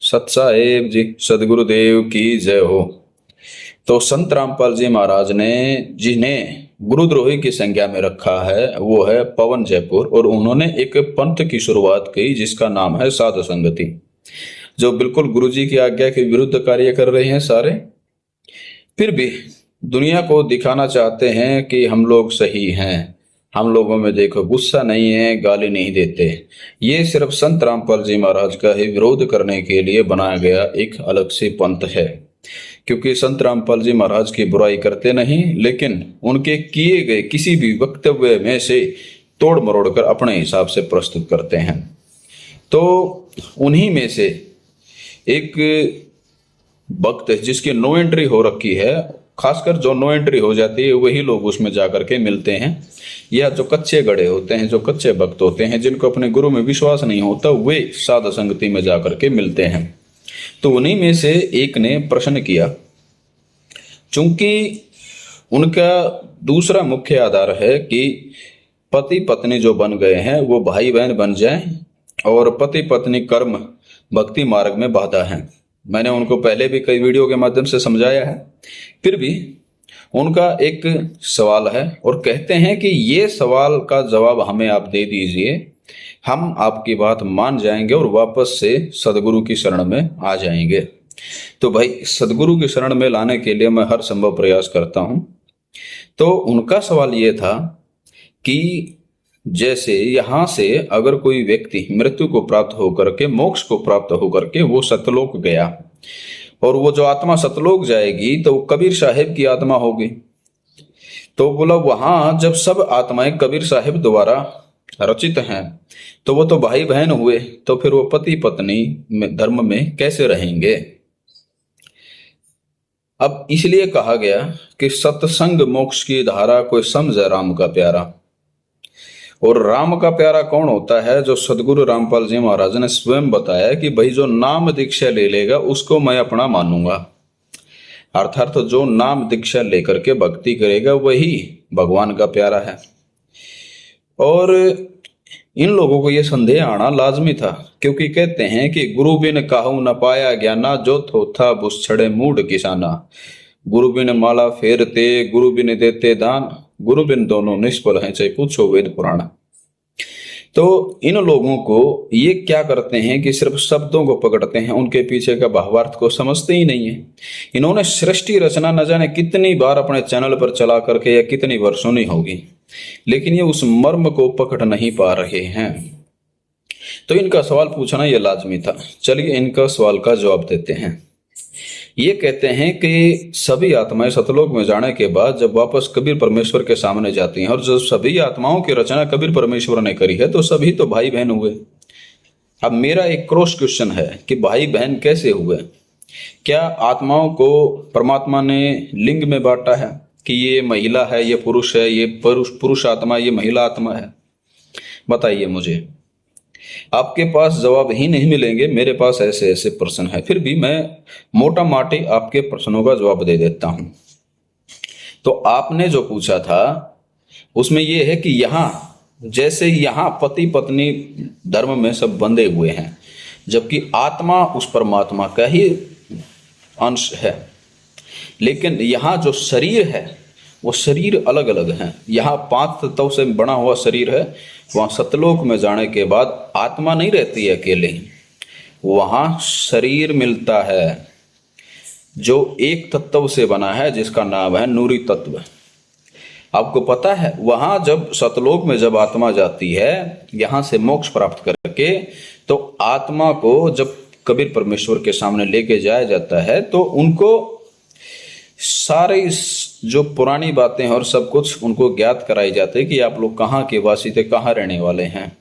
सत साहेब जी, सदगुरुदेव की जय हो। तो संत रामपाल जी महाराज ने जिन्हें गुरुद्रोही की संज्ञा में रखा है वो है पवन जयपुर, और उन्होंने एक पंथ की शुरुआत की जिसका नाम है साधु संगति, जो बिल्कुल गुरु जी की आज्ञा के विरुद्ध कार्य कर रहे हैं सारे। फिर भी दुनिया को दिखाना चाहते हैं कि हम लोग सही हैं, हम लोगों में देखो गुस्सा नहीं है, गाली नहीं देते। ये सिर्फ संत रामपाल जी महाराज का ही विरोध करने के लिए बनाया गया एक अलग से पंथ है, क्योंकि संत रामपाल जी महाराज की बुराई करते नहीं, लेकिन उनके किए गए किसी भी वक्तव्य में से तोड़ मरोड़ कर अपने हिसाब से प्रस्तुत करते हैं। तो उन्हीं में से एक वक्त जिसकी नो एंट्री हो रखी है, खासकर जो नो एंट्री हो जाती है वही लोग उसमें जाकर के मिलते हैं, या जो कच्चे गड़े होते हैं, जो कच्चे भक्त होते हैं, जिनको अपने गुरु में विश्वास नहीं होता, वे साधु संगति में जाकर के मिलते हैं। तो उन्हीं में से एक ने प्रश्न किया, चूंकि उनका दूसरा मुख्य आधार है कि पति पत्नी जो बन गए हैं वो भाई बहन बन जाएं, और पति पत्नी कर्म भक्ति मार्ग में बाधा है। मैंने उनको पहले भी कई वीडियो के माध्यम से समझाया है। फिर भी उनका एक सवाल है और कहते हैं कि ये सवाल का जवाब हमें आप दे दीजिए, हम आपकी बात मान जाएंगे और वापस से सदगुरु की शरण में आ जाएंगे। तो भाई सदगुरु की शरण में लाने के लिए मैं हर संभव प्रयास करता हूं। तो उनका सवाल ये था कि जैसे यहां से अगर कोई व्यक्ति मृत्यु को प्राप्त होकर के, मोक्ष को प्राप्त होकर के वो सतलोक गया, और वो जो आत्मा सतलोक जाएगी तो कबीर साहिब की आत्मा होगी। तो बोला वहां जब सब आत्माएं कबीर साहिब द्वारा रचित हैं तो वो तो भाई बहन हुए, तो फिर वो पति पत्नी में धर्म में कैसे रहेंगे। अब इसलिए कहा गया कि सत्संग मोक्ष की धारा कोई समझे राम का प्यारा। और राम का प्यारा कौन होता है? जो सदगुरु रामपाल जी महाराज ने स्वयं बताया कि भाई जो नाम दीक्षा ले लेगा उसको मैं अपना मानूंगा। अर्थात तो जो नाम दीक्षा लेकर के भक्ति करेगा वही भगवान का प्यारा है। और इन लोगों को यह संदेह आना लाजमी था, क्योंकि कहते हैं कि गुरु बिन काहू न पाया ज्ञाना, जो थोथा बुछड़े मूड किसाना। गुरु बिन माला फेरते, गुरु बिन देते दान, गुरु बिन दोनों निष्फल हैं, चाहे पूछो वेद पुराण। तो इन लोगों को ये क्या करते हैं कि सिर्फ शब्दों को पकड़ते हैं, उनके पीछे का भावार्थ को समझते ही नहीं है। इन्होंने सृष्टि रचना न जाने कितनी बार अपने चैनल पर चला करके या कितनी बार सुनी होगी, लेकिन ये उस मर्म को पकड़ नहीं पा रहे हैं। तो इनका सवाल पूछना यह लाजमी था। चलिए इनका सवाल का जवाब देते हैं। ये कहते हैं कि सभी आत्माएं सतलोक में जाने के बाद जब वापस कबीर परमेश्वर के सामने जाती हैं, और जो सभी आत्माओं की रचना कबीर परमेश्वर ने करी है, तो सभी तो भाई बहन हुए। अब मेरा एक क्रॉस क्वेश्चन है कि भाई बहन कैसे हुए? क्या आत्माओं को परमात्मा ने लिंग में बांटा है कि ये महिला है, ये पुरुष है, ये पुरुष आत्मा, ये महिला आत्मा है? बताइए मुझे। आपके पास जवाब ही नहीं मिलेंगे। मेरे पास ऐसे ऐसे प्रश्न है, फिर भी मैं मोटा माटी आपके प्रश्नों का जवाब दे देता हूं। तो आपने जो पूछा था उसमें यह है कि यहां जैसे यहां पति पत्नी धर्म में सब बंधे हुए हैं, जबकि आत्मा उस परमात्मा का ही अंश है, लेकिन यहां जो शरीर है वो शरीर अलग अलग हैं। यहाँ 5 तत्वों से बना हुआ शरीर है, वहां सतलोक में जाने के बाद आत्मा नहीं रहती है अकेले, वहां शरीर मिलता है जो एक तत्व से बना है, जिसका नाम है नूरी तत्व। आपको पता है वहां जब सतलोक में जब आत्मा जाती है यहां से मोक्ष प्राप्त करके, तो आत्मा को जब कबीर परमेश्वर के सामने लेके जाया जाता है तो उनको सारे जो पुरानी बातें और सब कुछ उनको ज्ञात कराई जाती है कि आप लोग कहाँ के वासी थे, कहाँ रहने वाले हैं।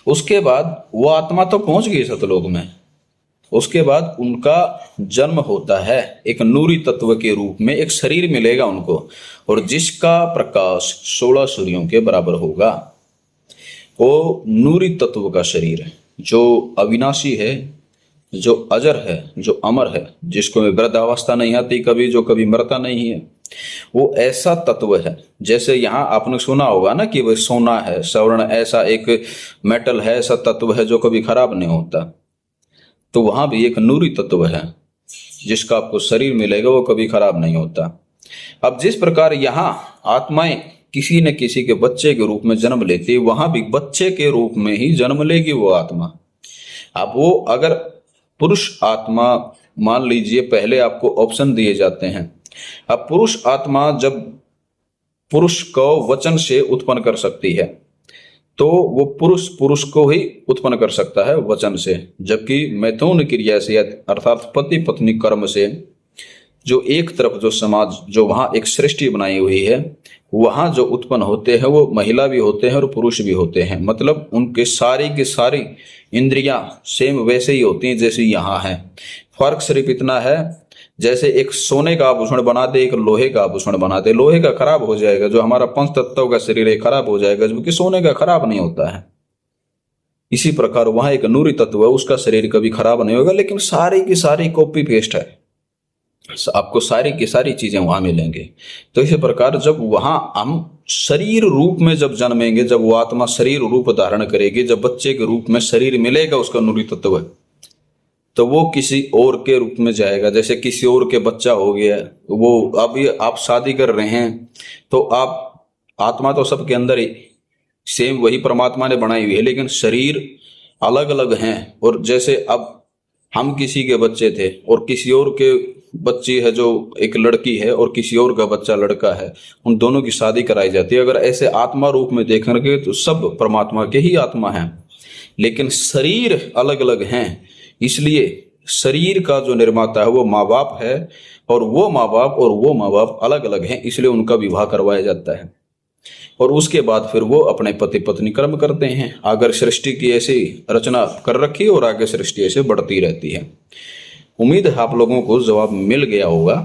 उसके बाद वो आत्मा तो पहुंच गई सतलोक में, उसके बाद उनका जन्म होता है एक नूरी तत्व के रूप में, एक शरीर मिलेगा उनको, और जिसका प्रकाश 16 सूर्यों के बराबर होगा। वो नूरी तत्व का शरीर जो अविनाशी है, जो अजर है, जो अमर है, जिसको वृद्धावस्था नहीं आती कभी, जो कभी मरता नहीं है, वो ऐसा तत्व है। जैसे यहाँ आपने सुना होगा ना कि वह सोना है, स्वर्ण ऐसा एक मेटल है, ऐसा तत्व है जो कभी खराब नहीं होता। तो वहां भी एक नूरी तत्व है जिसका आपको शरीर मिलेगा, वो कभी खराब नहीं होता। अब जिस प्रकार यहाँ आत्माएं किसी न किसी के बच्चे के रूप में जन्म लेती है, वहां भी बच्चे के रूप में ही जन्म लेगी वो आत्मा। अब वो अगर पुरुष आत्मा, मान लीजिए पहले आपको ऑप्शन दिए जाते हैं। अब पुरुष आत्मा जब पुरुष को वचन से उत्पन्न कर सकती है तो वो पुरुष पुरुष को ही उत्पन्न कर सकता है वचन से, जबकि मैथुन क्रिया से अर्थात पति पत्नी कर्म से जो एक तरफ जो समाज, जो वहां एक सृष्टि बनाई हुई है, वहां जो उत्पन्न होते हैं वो महिला भी होते हैं और पुरुष भी होते हैं। मतलब उनके सारी की सारी इंद्रियां सेम वैसे ही होती हैं जैसे यहाँ है। फर्क सिर्फ इतना है, जैसे एक सोने का आभूषण बना दे, एक लोहे का आभूषण बना दे, लोहे का खराब हो जाएगा, जो हमारा पंच तत्वों का शरीर है खराब हो जाएगा, जबकि सोने का खराब नहीं होता है। इसी प्रकार वहां एक नूरी तत्व है, उसका शरीर कभी खराब नहीं होगा, लेकिन सारी की सारी कॉपी पेस्ट है, आपको सारी की सारी चीजें वहां मिलेंगे। तो इसी प्रकार जब वहां हम शरीर रूप में जब जन्मेंगे, जब वो आत्मा शरीर रूप धारण करेगी, जब बच्चे के रूप में शरीर मिलेगा उसका नूरी तत्व, तो वो किसी और के रूप में जाएगा। जैसे किसी और के बच्चा हो गया, वो अभी आप शादी कर रहे हैं तो आप आत्मा तो सबके अंदर ही सेम वही परमात्मा ने बनाई हुई है, लेकिन शरीर अलग अलग हैं। और जैसे अब हम किसी के बच्चे थे और किसी और के बच्ची है जो एक लड़की है और किसी और का बच्चा लड़का है, उन दोनों की शादी कराई जाती है। अगर ऐसे आत्मा रूप में देखेंगे तो सब परमात्मा के ही आत्मा हैं, लेकिन शरीर अलग अलग हैं। इसलिए शरीर का जो निर्माता है वो माँ बाप है, और वो माँ बाप अलग अलग हैं, इसलिए उनका विवाह करवाया जाता है। और उसके बाद फिर वो अपने पति पत्नी कर्म करते हैं। अगर सृष्टि की ऐसी रचना कर रखी है और आगे सृष्टि ऐसे बढ़ती रहती है। उम्मीद है आप लोगों को जवाब मिल गया होगा,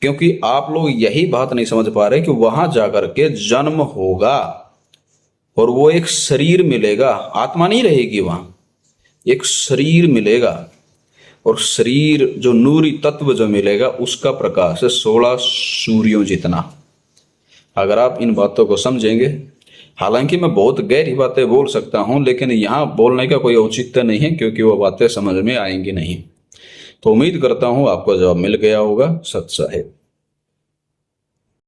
क्योंकि आप लोग यही बात नहीं समझ पा रहे कि वहां जाकर के जन्म होगा और वो एक शरीर मिलेगा, आत्मा नहीं रहेगी वहां, एक शरीर मिलेगा, और शरीर जो नूरी तत्व जो मिलेगा उसका प्रकाश है 16 सूर्यों जितना। अगर आप इन बातों को समझेंगे, हालांकि मैं बहुत गहरी बातें बोल सकता हूं, लेकिन यहां बोलने का कोई औचित्य नहीं है, क्योंकि वो बातें समझ में आएंगी नहीं। तो उम्मीद करता हूं आपको जवाब मिल गया होगा। सत साहिब।